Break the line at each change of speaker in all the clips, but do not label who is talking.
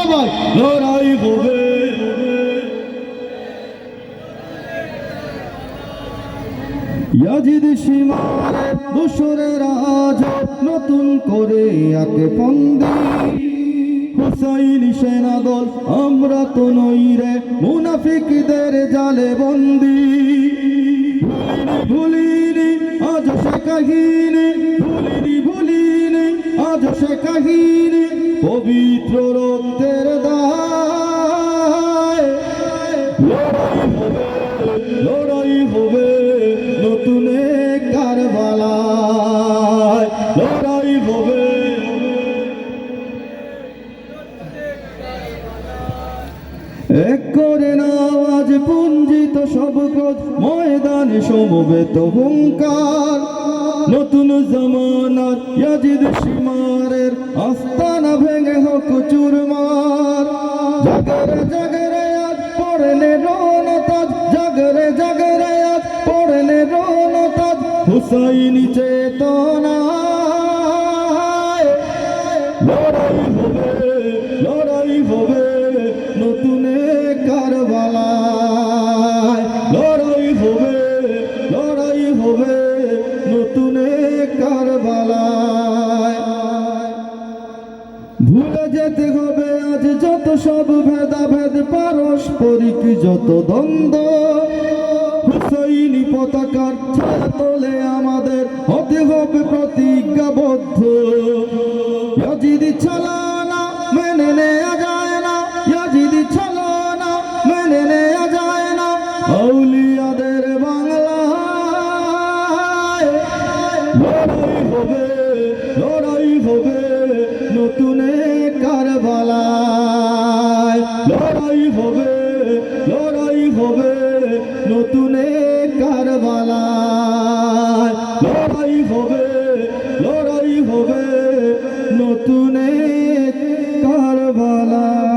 সবাই লড়াই হবে। ইয়াজিদ সীমারে দোসরের আজ নতুন করে আকে ফন্দি, হুসাইনি সেনা দল আমরা তো নই রে মুনাফিকদের জালে বন্দি। ভুলিনি আজ সে কাহিনী, ভুলিনি আজ সে কাহিনী, পবিত্র রক্তের দায়। লড়াই হবে নতুন কারবালায়, লড়াই হবে। এক করে নাও আজ পুঞ্জিত সব ক্রোধ, ময়দানে সমবেত হুঙ্কার। নতুন জামানার ইয়াজিদ সীমারের আস্তানা ভেঙে হোক চুরমার। জাগরে জাগরে আজ পড়লে রণতাজ, জাগরে জাগরে আজ পড়লে রণতাজ, হুসাইনি চেতনায়। লড়াই হবে, লড়াই হবে নতুন কারবালায়, লড়াই হবে, লড়াই হবে নতুন কারবালায়। ভুলে যেতে হবে আজ যত সব ভেদাভেদ, পারস্পরিক যত দ্বন্দ্ব। হুসাইনি পতাকার ছায়া তোলে আমাদের হতে হবে প্রতিজ্ঞাবদ্ধ। ইয়াজিদি ছলনা মেনে নেয়া যায় না, ইয়াজিদি ছলনা মেনে নেয়া যায় না আউলিয়াদের বাংলায়। লড়াই হবে, লড়াই হবে নতুন কারবালায়, লড়াই হবে, লড়াই হবে নতুন কারবালায়, লড়াই হবে, লড়াই হবে নতুন কারবালায়।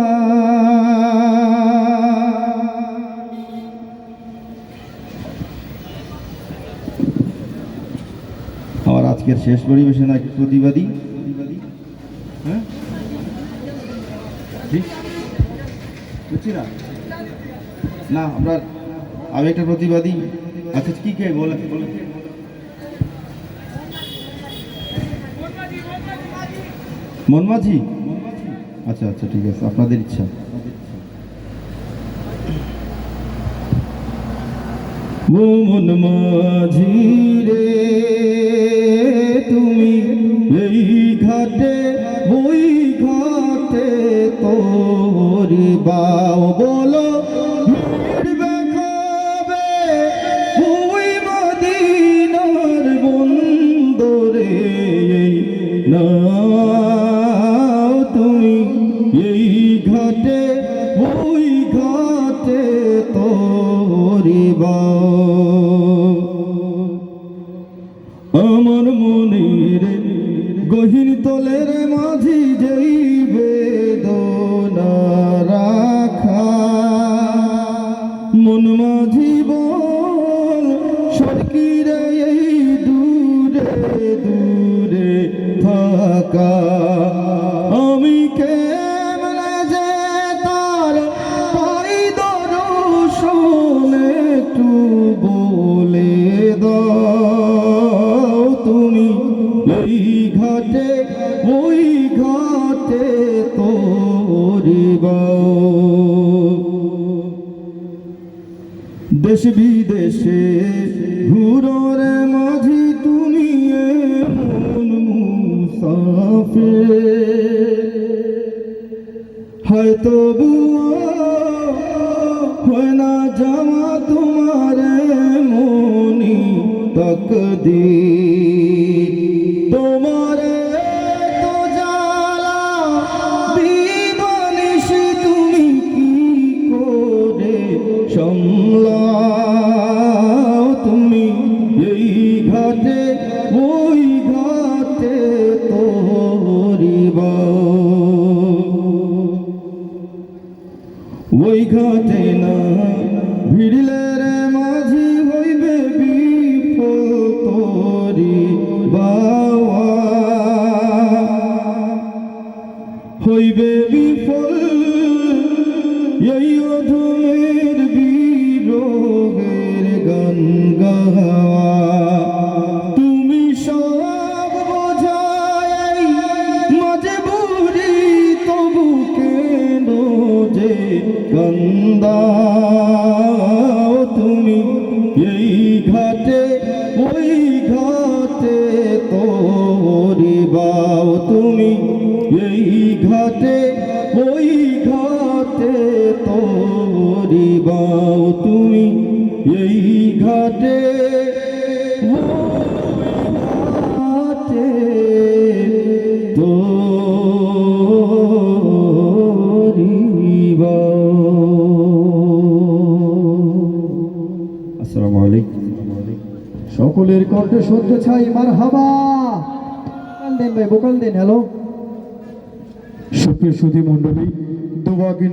আমার আজকের শেষ পরিবেশনা প্রতিবাদী, হ্যাঁ বুঝছি না না আমরা, আমি একটা প্রতিবাদী। আচ্ছা কি কে বলে মনমাঝি? আচ্ছা আচ্ছা ঠিক আছে, আপনাদের ইচ্ছা। ও মনমাঝি রে তুমি এই ঘাটে ওই ঘাটে তোরি বাও বলো ফিরবে কবে ওই মদিনার বন্দরে। নাও তুমি এই ঘাটে ওই ঘাটে তোরি বাও। আমার মনের গহীন তলের মাঝি যেই বেদনা রাখা, মন মাঝি বল সরকিরে এই দূরে দূরে থাকা। আমি কেমনে যে তার পাই দর্শন একটু বলে দাও তুমি এই ঘাটে ওই ঘাটে তোরি বাও। দেশ বিদেশে ঘুরোর মাঝি তুমি এমন মুসাফির, হয়তো হয় না জামা তোমার মনি তকদীর। তোমারে তো জ্বালা দিবানিশি তুমি কি করে সামলাও। তুমি এই ঘাটে ওই ঘাটে তোরি বাও। ওই ঘাটে না ভিড়লে রে মাঝি হইবে বিফল তোরি বাওয়া, হইবে বিফল তুমি সব বোঝাই মাঝে বুড়ি তবু কেন যে কান্দাও তুমি এই ঘাটে ওই ঘাটে তোরি বাও তুমি এই ঘাটে ওই ঘাটে তোরি বাও তুমি এই ঘাটে আসসালামু আলাইকুম।
সকলের কণ্ঠে শুনতে চাই মারহাবা। বোকাল দেন ভাই, বোকাল দেন। হ্যালো, সুপ্রিয় সুধী মণ্ডলী, দুবাগিন